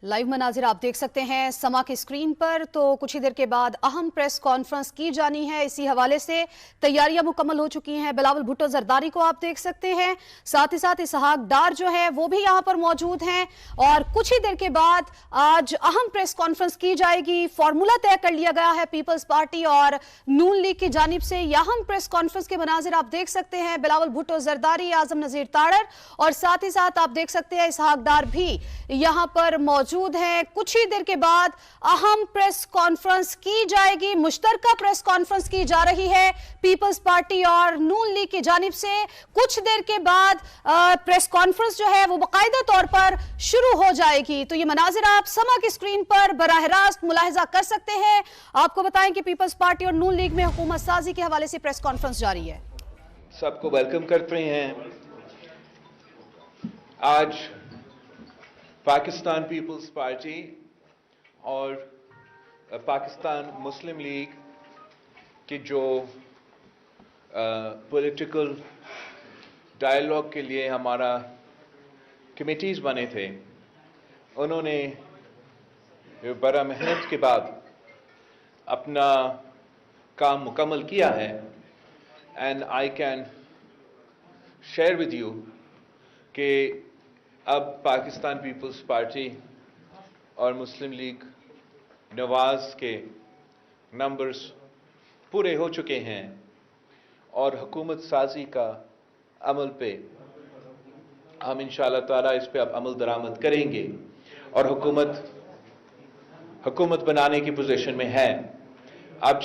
Live मनाजिर आप देख सकते हैं समा की स्क्रीन पर। तो कुछ ही देर के बाद अहम प्रेस कॉन्फ्रेंस की जानी है। इसी हवाले से तैयारियां मुकम्मल हो चुकी हैं। बिलावल भुट्टो जरदारी को आप देख सकते हैं, साथ ही साथ इसहाक डार जो है वो भी यहां पर मौजूद हैं। और कुछ ही देर के बाद आज अहम प्रेस कॉन्फ्रेंस की जाएगी। फॉर्मूला तय कर लिया गया है पीपल्स पार्टी और नून लीग की जानिब से। यह अहम प्रेस कॉन्फ्रेंस के मनाजिर आप देख सकते हैं। बिलावल भुट्टो जरदारी, आजम नजीर ताड़र और साथ ही साथ आप देख सकते हैं इसहाक डार भी यहां पर मौजूद हैं। कुछ ही देर के बाद अहम प्रेस कॉन्फ्रेंस की जाएगी। मुश्तरका प्रेस कॉन्फ्रेंस की जा रही है पीपल्स पार्टी और नून लीग की जानिब से। कुछ देर के बाद प्रेस कॉन्फ्रेंस जो है वो बाकायदा तौर पर शुरू हो जाएगी। तो ये मनाजिर आप समा की स्क्रीन पर बराह रास्त मुलाहिजा कर सकते हैं। आपको बताएं कि पीपल्स पार्टी और नून लीग में हुकूमत साजी के हवाले से प्रेस कॉन्फ्रेंस जारी है। सबको वेलकम करते हैं। आज पाकिस्तान पीपल्स पार्टी और पाकिस्तान मुस्लिम लीग के जो पॉलिटिकल डायलॉग के लिए हमारा कमिटीज़ बने थे, उन्होंने बड़ा मेहनत के बाद अपना काम मुकम्मल किया है। And I can share with you कि अब पाकिस्तान पीपल्स पार्टी और मुस्लिम लीग नवाज के नंबर्स पूरे हो चुके हैं और हुकूमत साजी का अमल पे हम इंशाअल्लाह ताला इस पे अब अमल दरामद करेंगे और हुकूमत बनाने की पोजीशन में है। आप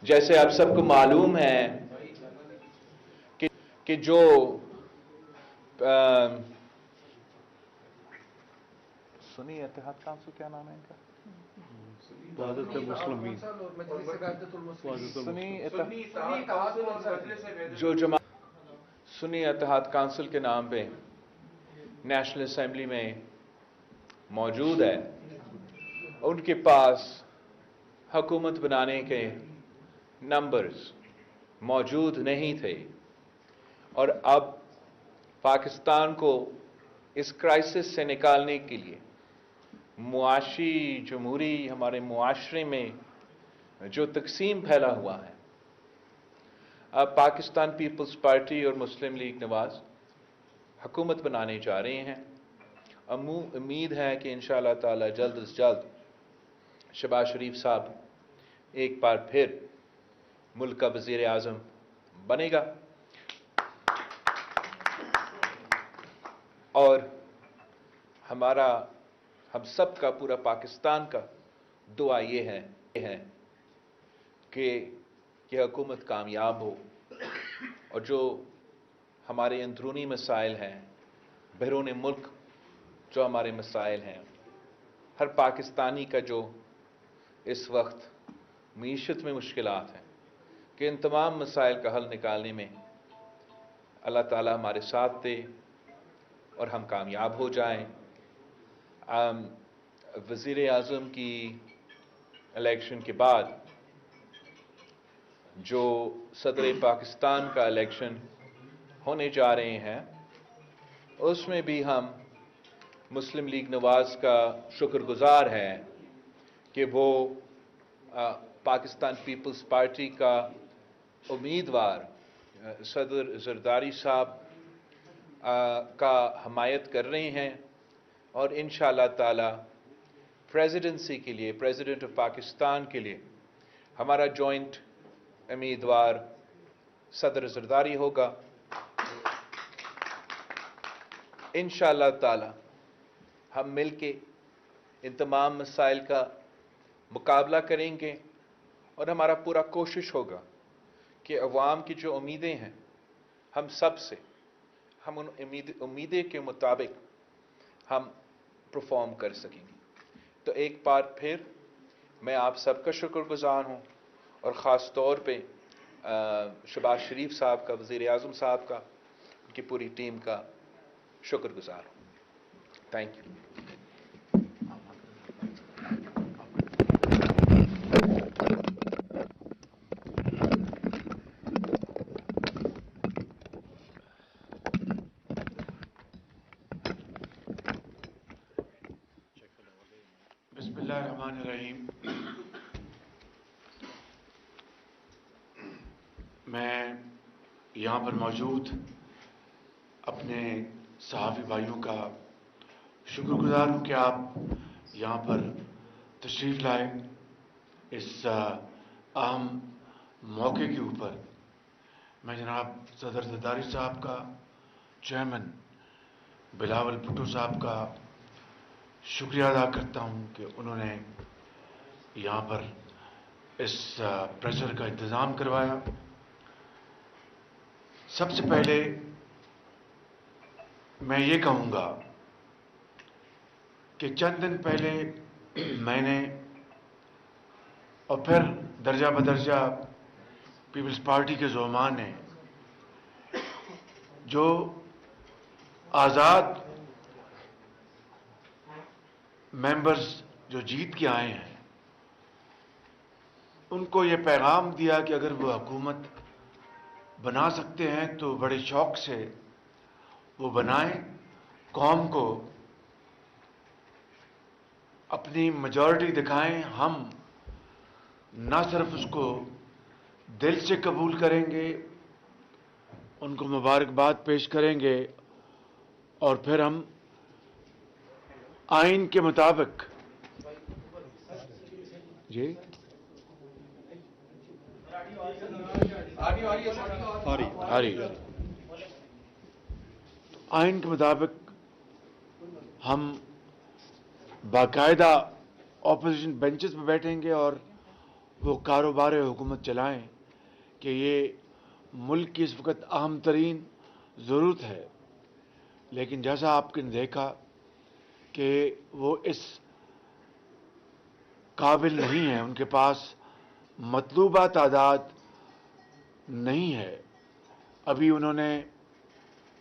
जैसे आप सबको मालूम है कि जो सुन्नी इत्तेहाद काउंसिल, क्या नाम है इनका? सुन्नी इत्तेहाद काउंसिल के नाम पे नेशनल असेंबली में मौजूद है। उनके पास हुकूमत बनाने के नंबर्स मौजूद नहीं थे और अब पाकिस्तान को इस क्राइसिस से निकालने के लिए मुआशी जमहूरी हमारे मुआशरे में जो तकसीम फैला हुआ है, अब पाकिस्तान पीपल्स पार्टी और मुस्लिम लीग नवाज हुकूमत बनाने जा रहे हैं। उम्मीद है कि इंशाअल्लाह ताला जल्द से जल्द शहबाज शरीफ साहब एक बार फिर मुल्क का वज़ीर आज़म बनेगा और हम सब का, पूरा पाकिस्तान का दुआ ये है कि यह हुकूमत कामयाब हो और जो हमारे अंदरूनी मसाइल हैं, बैरून मुल्क जो हमारे मसाइल हैं, हर पाकिस्तानी का जो इस वक्त मईशत में मुश्किलात हैं, कि इन तमाम मसाइल का हल निकालने में अल्लाह ताला हमारे साथ दे और हम कामयाब हो जाएं। वज़ीर आज़म की इलेक्शन के बाद जो सदर पाकिस्तान का इलेक्शन होने जा रहे हैं, उसमें भी हम मुस्लिम लीग नवाज का शुक्रगुजार हैं कि वो पाकिस्तान पीपल्स पार्टी का उम्मीदवार सदर जरदारी साहब का हमायत कर रहे हैं और इंशाअल्लाह ताला प्रेसिडेंसी के लिए, प्रेसिडेंट ऑफ पाकिस्तान के लिए हमारा जॉइंट उम्मीदवार सदर जरदारी होगा। इंशाअल्लाह ताला हम मिलके इन तमाम मसाइल का मुकाबला करेंगे और हमारा पूरा कोशिश होगा कि अवाम की जो उम्मीदें हैं, हम सब से हम उन उम्मीदें के मुताबिक हम परफॉर्म कर सकेंगे। तो एक बार फिर मैं आप सबका शुक्रगुजार हूँ और ख़ास तौर पे शहबाज शरीफ साहब का, वज़ीर आज़म साहब का, उनकी पूरी टीम का शुक्रगुजार हूँ। Thank you. बिस्मिल्लाहिर्रहमानिर्रहीम। मैं यहाँ पर मौजूद अपने सहाफ़ी भाइयों का शुक्रगुजार हूँ कि आप यहाँ पर तशरीफ़ लाए इस अहम मौके के ऊपर। मैं जनाब सदर जरदारी साहब का, चेयरमैन बिलावल भुट्टो साहब का शुक्रिया अदा करता हूँ कि उन्होंने यहाँ पर इस प्रेशर का इंतज़ाम करवाया। सबसे पहले मैं ये कहूँगा कि चंद दिन पहले मैंने और फिर दर्जा बदर्जा पीपल्स पार्टी के ज़ोमा ने जो आज़ाद मेंबर्स जो जीत के आए हैं उनको ये पैगाम दिया कि अगर वो हुकूमत बना सकते हैं तो बड़े शौक से वो बनाएं, कौम को अपनी मेजॉरिटी दिखाएं। हम ना सिर्फ उसको दिल से कबूल करेंगे, उनको मुबारकबाद पेश करेंगे और फिर हम आइन के मुताबिक जी आइन के मुताबिक हम बाकायदा ऑपोजिशन बेंचेस पर बैठेंगे और वो कारोबार हुकूमत चलाएं कि ये मुल्क की इस वक्त अहम तरीन ज़रूरत है। लेकिन जैसा आपने देखा कि वो इस काबिल नहीं है, उनके पास मतलूबा तादाद नहीं है। अभी उन्होंने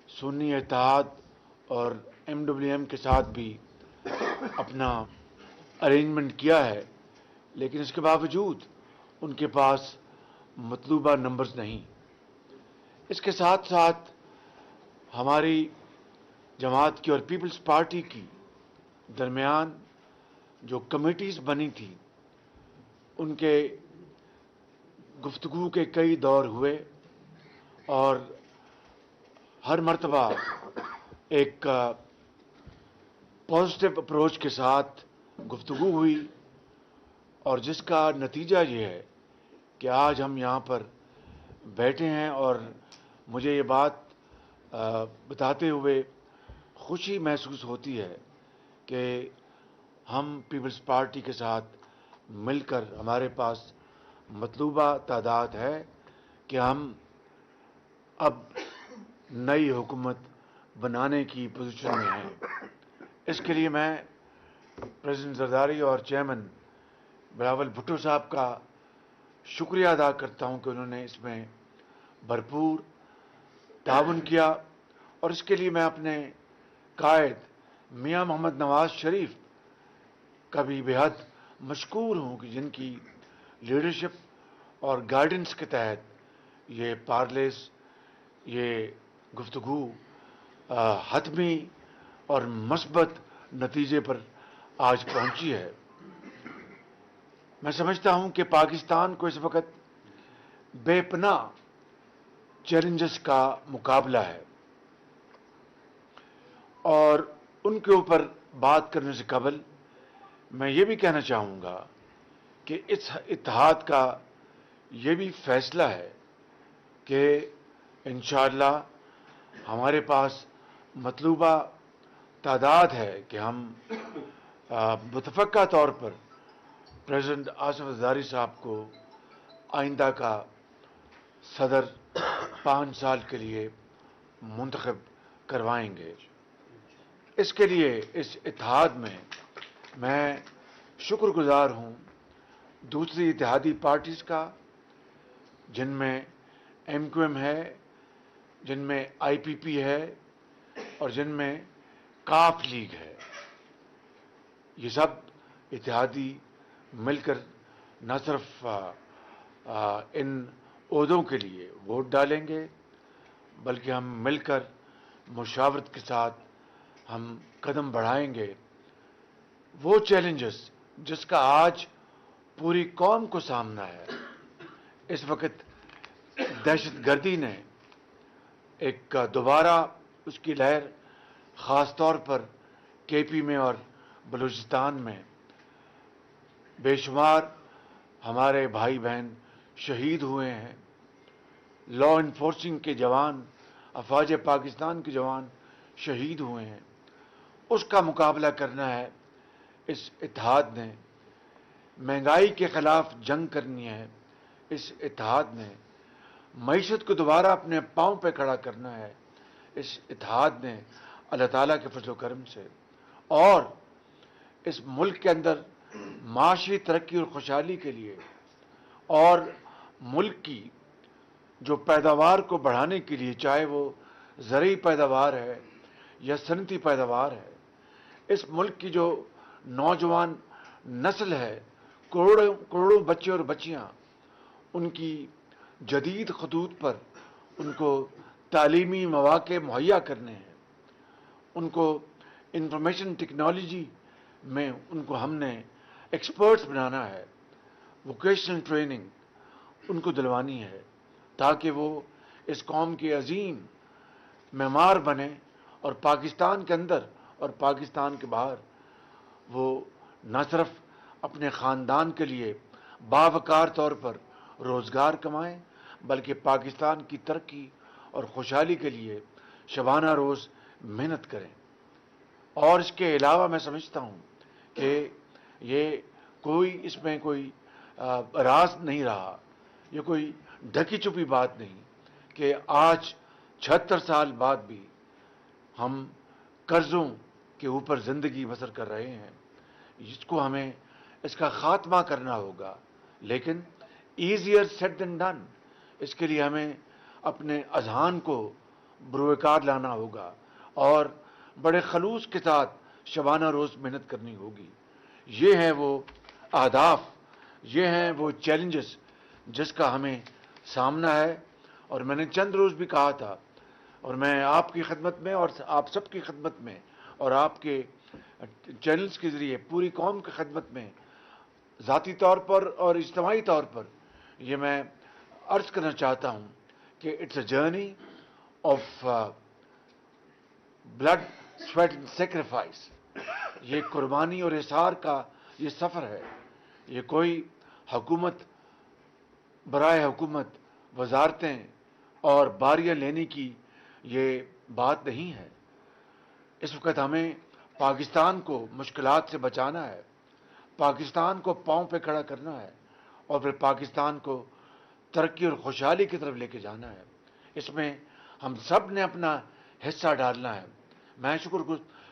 सुन्नी इत्तेहाद और MWM के साथ भी अपना अरेंजमेंट किया है, लेकिन इसके बावजूद उनके पास मतलूबा नंबर्स नहीं। इसके साथ साथ हमारी जमात की और पीपल्स पार्टी की दरमियान जो कमेटीज़ बनी थी उनके गुफ्तगू के कई दौर हुए और हर मर्तबा एक पॉजिटिव अप्रोच के साथ गुफ्तगू हुई और जिसका नतीजा ये है कि आज हम यहाँ पर बैठे हैं और मुझे ये बात बताते हुए खुशी महसूस होती है कि हम पीपल्स पार्टी के साथ मिलकर हमारे पास मतलूबा तादाद है कि हम अब नई हुकूमत बनाने की पोजीशन में हैं। इसके लिए मैं प्रेसिडेंट जरदारी और चेयरमैन बिलावल भुट्टो साहब का शुक्रिया अदा करता हूं कि उन्होंने इसमें भरपूर ताउन किया और इसके लिए मैं अपने कायद मियां मोहम्मद नवाज शरीफ का भी बेहद मशकूर हूं कि जिनकी लीडरशिप और गाइडेंस के तहत ये पार्लेस, ये गुफ्तगू हतमी और मस्बत नतीजे पर आज पहुंची है। मैं समझता हूं कि पाकिस्तान को इस वक्त बेपनाह चैलेंजेस का मुकाबला है और उनके ऊपर बात करने से कबल मैं ये भी कहना चाहूँगा कि इस इत्तेहाद का ये भी फैसला है कि इंशाअल्लाह हमारे पास मतलूबा तादाद है कि हम मुतफ़क्का तौर पर प्रेसिडेंट आसिफ ज़रदारी साहब को आइंदा का सदर 5 साल के लिए मुंतखब करवाएंगे। इसके लिए इस इत्तेहाद में मैं शुक्रगुजार हूँ दूसरी इत्तेहादी पार्टीज़ का, जिनमें MQM है, जिनमें IPP है और जिनमें काफ लीग है। ये सब इत्तेहादी मिलकर न सिर्फ इन ओहदों के लिए वोट डालेंगे बल्कि हम मिलकर मुशावरत के साथ हम कदम बढ़ाएंगे। वो चैलेंजेस جس کا آج پوری قوم کو سامنا ہے. اس وقت دہشت گردی نے ایک دوبارہ اس کی لہر خاص طور پر کے پی میں اور بلوچستان میں بے شمار ہمارے بھائی بہن شہید ہوئے ہیں. لا انفورسنگ کے جوان، افواج پاکستان کے جوان شہید ہوئے ہیں. اس کا مقابلہ کرنا ہے اس اتحاد نے. مہنگائی کے خلاف جنگ کرنی ہے اس اتحاد نے. معیشت کو دوبارہ اپنے پاؤں پہ کھڑا کرنا ہے اس اتحاد نے اللہ تعالیٰ کے فضل و کرم سے. اور اس ملک کے اندر معاشی ترقی اور خوشحالی کے لیے اور ملک کی جو پیداوار کو بڑھانے کے لیے، چاہے وہ زرعی پیداوار ہے یا صنعتی پیداوار ہے، اس ملک کی جو نوجوان نسل ہے، کروڑوں بچے اور بچیاں، ان کی جدید خطوط پر ان کو تعلیمی مواقع مہیا کرنے ہیں. ان کو انفارمیشن ٹیکنالوجی میں ان کو ہم نے ایکسپرٹس بنانا ہے. ووکیشنل ٹریننگ ان کو دلوانی ہے تاکہ وہ اس قوم کے عظیم معمار بنے اور پاکستان کے اندر اور پاکستان کے باہر وہ نہ صرف اپنے خاندان کے لیے باوقار طور پر روزگار کمائیں بلکہ پاکستان کی ترقی اور خوشحالی کے لیے شبانہ روز محنت کریں. اور اس کے علاوہ میں سمجھتا ہوں کہ یہ اس میں کوئی راز نہیں رہا، یہ کوئی ڈھکی چھپی بات نہیں کہ آج 76 سال بعد بھی ہم قرضوں کے اوپر زندگی بسر کر رہے ہیں. اس کو ہمیں اس کا خاتمہ کرنا ہوگا، لیکن ایزیئر سیڈ دین ڈن. اس کے لیے ہمیں اپنے اذہان کو بروئے کار لانا ہوگا اور بڑے خلوص کے ساتھ شبانہ روز محنت کرنی ہوگی. یہ ہیں وہ اہداف، یہ ہیں وہ چیلنجز جس کا ہمیں سامنا ہے. اور میں نے چند روز بھی کہا تھا، اور میں آپ کی خدمت میں اور آپ سب کی خدمت میں اور آپ کے چینلز کے ذریعے پوری قوم کی خدمت میں ذاتی طور پر اور اجتماعی طور پر یہ میں عرض کرنا چاہتا ہوں کہ it's a journey of blood sweat and sacrifice. یہ قربانی اور احسار کا یہ سفر ہے. یہ کوئی حکومت برائے حکومت وزارتیں اور باریاں لینے کی یہ بات نہیں ہے. اس وقت ہمیں پاکستان کو مشکلات سے بچانا ہے، پاکستان کو پاؤں پہ کھڑا کرنا ہے اور پھر پاکستان کو ترقی اور خوشحالی کی طرف لے کے جانا ہے. اس میں ہم سب نے اپنا حصہ ڈالنا ہے. میں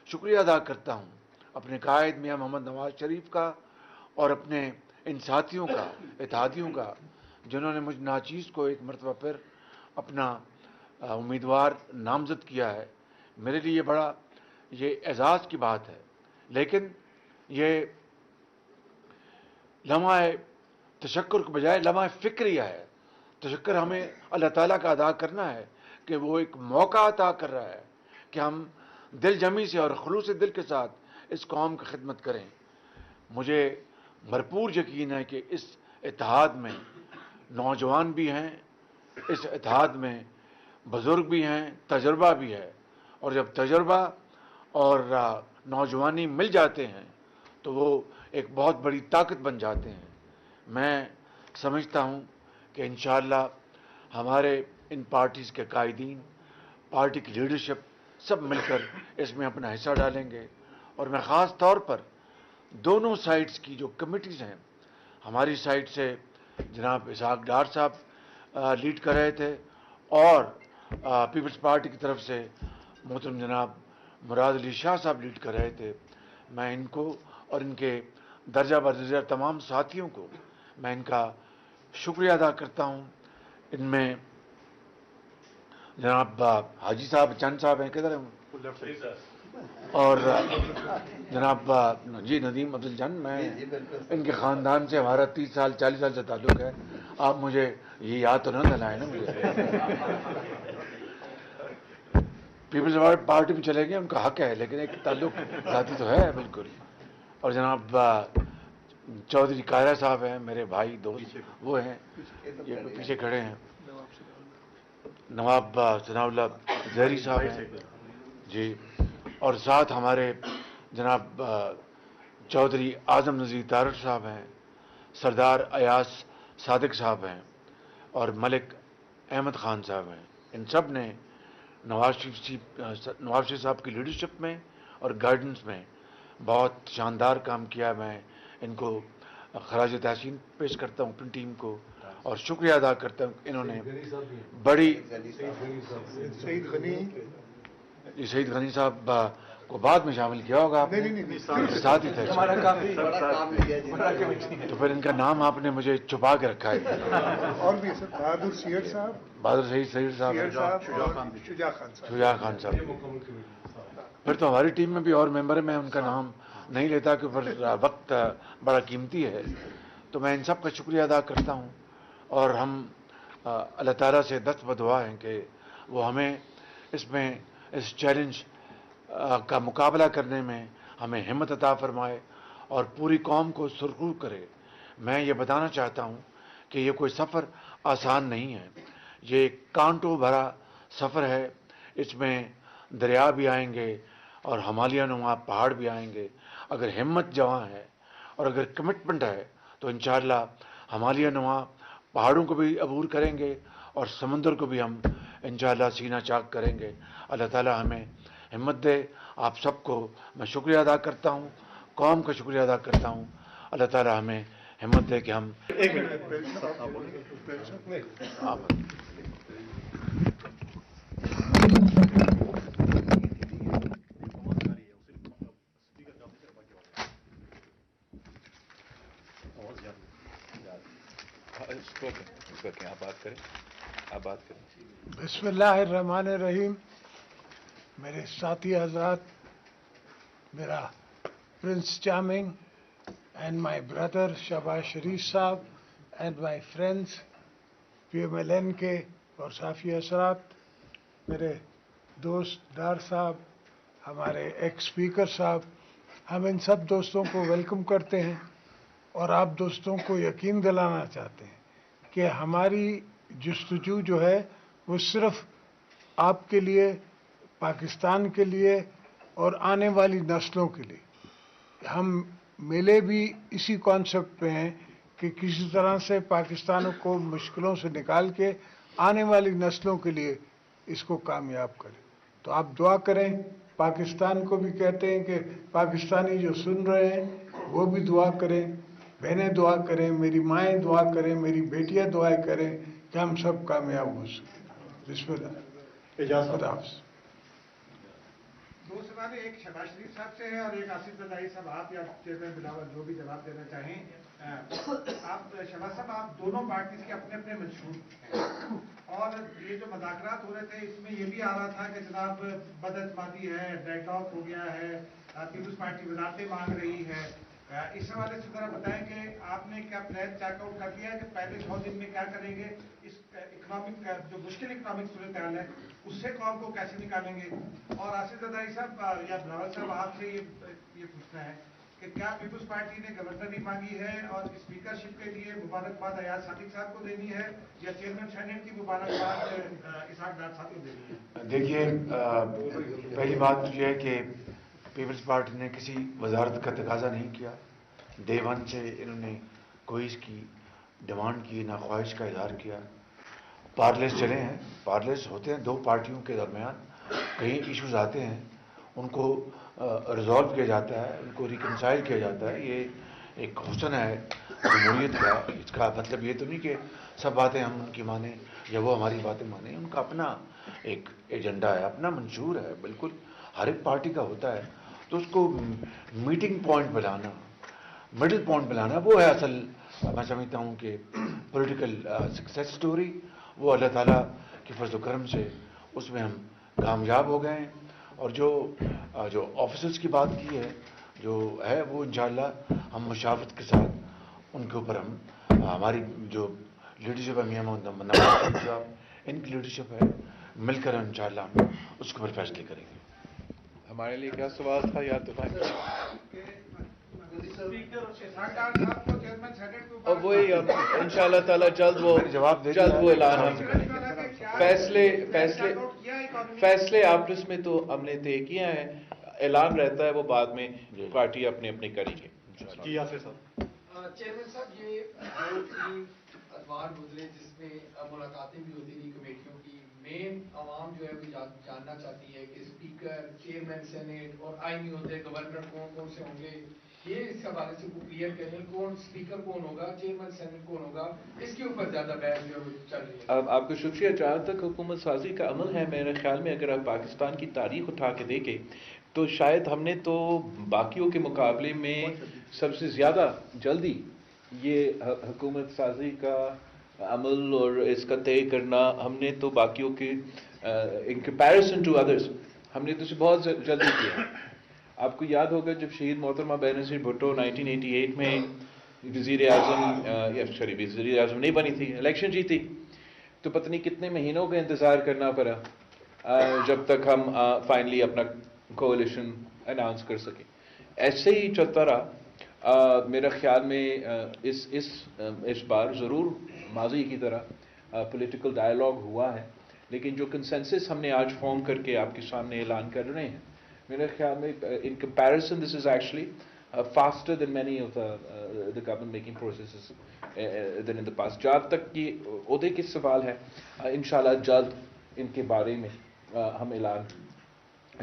شکریہ ادا کرتا ہوں اپنے قائد میاں محمد نواز شریف کا اور اپنے ان ساتھیوں کا، اتحادیوں کا، جنہوں نے مجھ ناچیز کو ایک مرتبہ پھر اپنا امیدوار نامزد کیا ہے. میرے لیے یہ اعزاز کی بات ہے. لیکن یہ لمحہ تشکر کے بجائے لمحہ فکریہ ہے. تشکر ہمیں اللہ تعالیٰ کا ادا کرنا ہے کہ وہ ایک موقع عطا کر رہا ہے کہ ہم دل جمی سے اور خلوص دل کے ساتھ اس قوم کی خدمت کریں. مجھے بھرپور یقین ہے کہ اس اتحاد میں نوجوان بھی ہیں، اس اتحاد میں بزرگ بھی ہیں، تجربہ بھی ہے. اور جب تجربہ اور نوجوانی مل جاتے ہیں تو وہ ایک بہت بڑی طاقت بن جاتے ہیں. میں سمجھتا ہوں کہ انشاءاللہ ہمارے ان پارٹیز کے قائدین، پارٹی کی لیڈرشپ سب مل کر اس میں اپنا حصہ ڈالیں گے. اور میں خاص طور پر دونوں سائٹس کی جو کمیٹیز ہیں، ہماری سائٹ سے جناب اسحاق ڈار صاحب لیڈ کر رہے تھے اور پیپلز پارٹی کی طرف سے محترم جناب مراد علی شاہ صاحب لیڈ کر رہے تھے. میں ان کو اور ان کے درجہ بدرجہ تمام ساتھیوں کو میں ان کا شکریہ ادا کرتا ہوں. ان میں جناب حاجی صاحب چند صاحب ہیں، کدھر ہیں، اور جناب جی ندیم افضل جان. میں ان کے خاندان سے ہمارا 30 سال 40 سال سے تعلق ہے. آپ مجھے یہ یاد تو نہ دلائیں نا مجھے. پیپلز پارٹی میں چلے گئے، ان کا حق ہے، لیکن ایک تعلق ذاتی تو ہے بالکل. اور جناب चौधरी कायरा साहब हैं, मेरे भाई दोस्त वो हैं, ये पीछे खड़े हैं, नवाब सनाउल्लाह जहरी साहब हैं जी, और साथ हमारे जनाब चौधरी आजम नज़ीर तारड़ साहब हैं, सरदार अयास सादिक साहब हैं और मलिक अहमद खान साहब हैं। इन सब ने नवाज शरीफ साहब की लीडरशिप में और गाइडेंस में बहुत शानदार काम किया। मैं इनको खराज तहसीन पेश करता हूँ अपनी टीम को और शुक्रिया अदा करता हूँ। इन्होंने बड़ी सईद गनी साहब को बाद में शामिल किया होगा आपने, साथ ही थे, तो फिर इनका नाम आपने मुझे छुपा के रखा है। और भी सर बहादुर सैयद साहब, बहादुर सईद साहब, शुजा खान साहब। फिर तो हमारी टीम में भी और मेंबर है, मैं उनका नाम नहीं लेता कि फिर वक्त बड़ा कीमती है। तो मैं इन सब का शुक्रिया अदा करता हूँ और हम अल्लाह ताला से दस्त बदुआ हैं कि वो हमें इसमें इस चैलेंज का मुकाबला करने में हमें हिम्मत अता फरमाए और पूरी कौम को सुरखरू करे। मैं ये बताना चाहता हूँ कि ये कोई सफ़र आसान नहीं है, ये कांटों भरा सफ़र है। इसमें दरिया भी आएंगे और हिमालय नुमा पहाड़ भी आएंगे। अगर हिम्मत जवां है और अगर कमिटमेंट है तो इंशाअल्लाह हिमालय नुमा पहाड़ों को भी अबूर करेंगे और समंदर को भी हम इंशाअल्लाह सीना चाक करेंगे। अल्लाह ताला हमें हिम्मत दे। आप सबको मैं शुक्रिया अदा करता हूँ, कौम का शुक्रिया अदा करता हूँ। अल्लाह ताला हमें हिम्मत दे कि हम आप बात करें। बिस्मिल्लाहिर्रहमानिर्रहीम। मेरे साथी हजरात, मेरा prince charming and my brother Shahbaz Sharif साहब एंड माय फ्रेंड्स PMLN के और साफी असरात, मेरे दोस्त दार साहब, हमारे एक्स स्पीकर साहब, हम इन सब दोस्तों को वेलकम करते हैं और आप दोस्तों को यकीन दिलाना चाहते हैं कि हमारी जस्तजू जो है वो सिर्फ आपके लिए, पाकिस्तान के लिए और आने वाली नस्लों के लिए। हम मिले भी इसी कॉन्सेप्ट पे हैं कि किसी तरह से पाकिस्तान को मुश्किलों से निकाल के आने वाली नस्लों के लिए इसको कामयाब करें। तो आप दुआ करें। पाकिस्तान को भी कहते हैं कि पाकिस्तानी जो सुन रहे हैं वो भी दुआ करें, बहनें दुआ करें, मेरी माएँ दुआ करें, मेरी बेटियाँ दुआएं करें कि हम सब कामयाब हो सकें। बिस्मिल्लाह। दो सवाल, एक शहबाज शरीफ साहब से है और एक आसिफ जरदारी साहब, आप या चेयरमैन बिलावल जो भी जवाब देना चाहें। आप शहबाज साहब, आप दोनों पार्टीज के अपने अपने मंशूर हैं और ये जो मुज़ाकरात हो रहे थे इसमें ये भी आ रहा था कि जनाब बदअतमादी है, डेडलॉक हो गया है, पीपल्स पार्टी वज़ारतें मांग रही है। इस हवाले से जरा बताएं कि आपने क्या प्लान चेकआउट कर लिया है कि पहले 100 दिन में क्या करेंगे, इस इकोनॉमिक जो मुश्किल इकोनॉमिक सूरत हाल है उससे कौम को कैसे निकालेंगे। और आसिफ जरदारी साहब या बिलावल साहब, आपसे ये पूछना है कि क्या पीपल्स पार्टी ने गवर्नरी मांगी है और स्पीकरशिप के लिए मुबारकबाद अयाज सादिक साहब को देनी है या चेयरमैन सेनेट की मुबारकबाद इसहाक डार साहब को देनी है? देखिए, पहली बात तो यह है कि पीपल्स पार्टी ने किसी वजारत का तकाजा नहीं किया। डे वन से इन्होंने कोई इसकी डिमांड की ना ख्वाहिश का इजहार किया। पार्लेस चले हैं, पार्लेस होते हैं दो पार्टियों के दरमियान, कई इश्यूज आते हैं उनको रिजॉल्व किया जाता है, उनको रिकनसाइल किया जाता है। ये एक हुस्न है जमहूरियत का। इसका मतलब ये तो नहीं कि सब बातें हम उनकी माने या वो हमारी बातें माने। उनका अपना एक एजेंडा है, अपना मंशूर है, बिल्कुल हर एक पार्टी का होता है। तो उसको मीटिंग पॉइंट बनाना, मिडिल पॉइंट बनाना, वो है असल, मैं समझता हूँ कि पॉलिटिकल सक्सेस स्टोरी। वो अल्लाह ताला के फजल करम से उसमें हम कामयाब हो गए हैं। और जो ऑफिसर्स की बात की है जो है वो इंशाअल्लाह हम मुशावरत के साथ उनके ऊपर हम हमारी जो लीडरशिप है, मियां मोहम्मद नवाज साहब इनकी लीडरशिप है, मिलकर इंशाअल्लाह हम उसके ऊपर फैसले करेंगे। हमारे लिए क्या सवाल था याद तो इसहाक डार साहब को चेयरमैन सेनेट के ऊपर और वही अब इंशाल्लाह ताला जल्द वो ऐलान हम फैसले आपस में तो हमने तय किया है, ऐलान रहता है वो बाद में पार्टी अपने अपने करेगी। जी यासिर साहब। चेयरमैन साहब, ये 2-3 अखबार गुजरे जिसमें मुलाकातें भी होती रही कमेटियों की, मेन आवाम जो है वो जानना चाहती है कि स्पीकर, चेयरमैन सेनेट और आईनी होते गवर्नर कौन कौन से होंगे, ये इस हवाले से वो क्लियर करें, कौन स्पीकर कौन होगा, चेयरमैन सेनेट कौन होगा, इसके ऊपर ज्यादा बहस जो है चल रही है। अब आपको शुक्रिया। जहाँ तक हुकूमत साजी का अमल है, मेरे ख्याल में अगर आप पाकिस्तान की तारीख उठा के देखें तो शायद हमने तो बाकियों के मुकाबले में सबसे ज़्यादा जल्दी ये हुकूमत साजी का अमल और इसका तय करना हमने तो बाकियों के इन कंपैरिजन टू अदर्स हमने तो इसे बहुत जल्दी किया। आपको याद होगा जब शहीद मोहतरमा बेनज़ीर भुट्टो 1988 में वज़ीर आज़म नहीं बनी थी, इलेक्शन जीती, तो पता नहीं कितने महीनों का इंतज़ार करना पड़ा जब तक हम फाइनली अपना कोalition अनाउंस कर सके। ऐसे ही चलता रहा। मेरा ख्याल में इस बार ज़रूर माजी की तरह पॉलिटिकल डायलॉग हुआ है, लेकिन जो कंसेंसस हमने आज फॉर्म करके आपके सामने ऐलान कर रहे हैं, मेरे ख्याल में in comparison this is actually faster than many of the government making processes than in the past। जहाँ तक कि ओहदे की सवाल है, इंशाल्लाह जल्द इनके बारे में हम ऐलान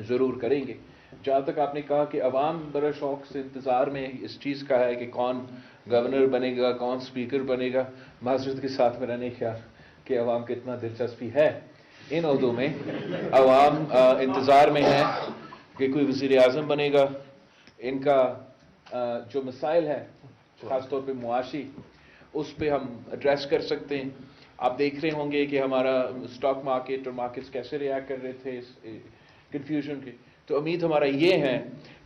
ज़रूर करेंगे। जहाँ तक आपने कहा कि अवाम बड़े शौक़ से इंतज़ार में इस चीज़ का है कि कौन गवर्नर बनेगा, कौन स्पीकर बनेगा, माज़रत के साथ मेरा नहीं ख्याल कि अवाम को इतना दिलचस्पी है इन ओहदों में। अवाम इंतज़ार में है कि कोई वज़ीर आज़म बनेगा, इनका जो मसाइल है ख़ासतौर पे मुआशी, उस पे हम एड्रेस कर सकते हैं। आप देख रहे होंगे कि हमारा स्टॉक मार्केट और मार्केट्स कैसे रिएक्ट कर रहे थे इस कन्फ्यूजन के। तो उम्मीद हमारा ये है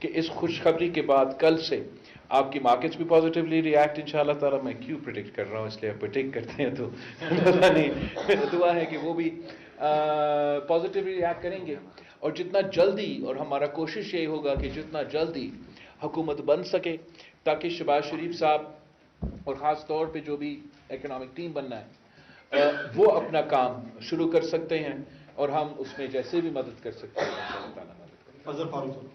कि इस खुशखबरी के बाद कल से आपकी मार्केट्स भी पॉजिटिवली रिएक्ट इंशाल्लाह ताला। मैं क्यों प्रेडिक्ट कर रहा हूँ, इसलिए आप प्रेडिक्ट करते हैं तो पता नहीं, मेरा दुआ है कि वो भी पॉजिटिवली रिएक्ट करेंगे। और जितना जल्दी, और हमारा कोशिश ये होगा कि जितना जल्दी हुकूमत बन सके ताकि शहबाज शरीफ साहब और ख़ास तौर पे जो भी इकनॉमिक टीम बनना है वो अपना काम शुरू कर सकते हैं और हम उसमें जैसे भी मदद कर सकते हैं अजहर फारूक साहब।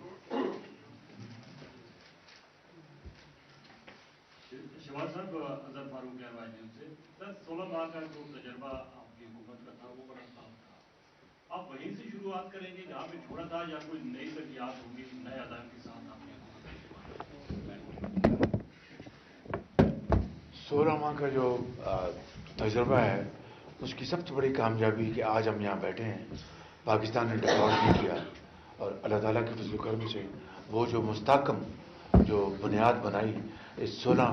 शहबाज साहब, अजहर फारूक है वाइजन से। सर, 16 माह का जो तजर्बा आपकी हुकूमत का था वो बड़ा साफ था। आप वहीं से शुरुआत करेंगे जहाँ पे छोड़ा था, या कोई नई तरक्यात होंगी नए अहदाफ के साथ आपने? 16 माह का जो तजर्बा है उसकी सबसे बड़ी कामयाबी कि आज हम यहाँ बैठे हैं, पाकिस्तान ने डिफॉल्ट नहीं किया और अल्लाह ताला के फजल करम से वो जो मुस्तहकम जो बुनियाद बनाई इस 13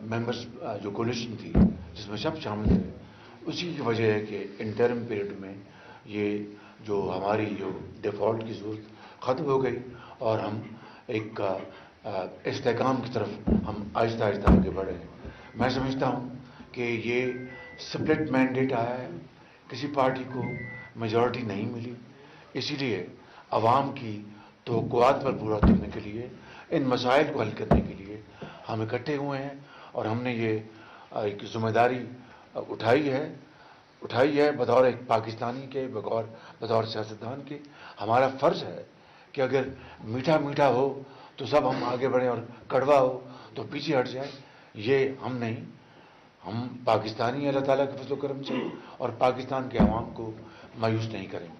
मेंबर्स जो कोलिशन थी जिसमें सब शामिल थे, उसी की वजह है कि इंटरिम पीरियड में ये जो हमारी जो डिफ़ॉल्ट की सूरत ख़त्म हो गई और हम एक इस्तेहकाम की तरफ हम आहिस्ता आहिस्ता आगे बढ़े हैं। मैं समझता हूँ कि ये स्प्लिट मैंडेट आया है, किसी पार्टी को मेजॉरिटी नहीं मिली, इसीलिए अवाम की तवक्कुआत पर पूरा करने के लिए, इन मसाइल को हल करने के लिए हम इकट्ठे हुए हैं और हमने ये एक जिम्मेदारी उठाई है बतौर एक पाकिस्तानी के, बतौर सियासतदान के। हमारा फ़र्ज़ है कि अगर मीठा मीठा हो तो सब हम आगे बढ़ें और कड़वा हो तो पीछे हट जाए। ये हम नहीं, हम पाकिस्तानी अल्लाह ताला के फज़ल करम से और पाकिस्तान के अवाम को मायूस नहीं करेंगे।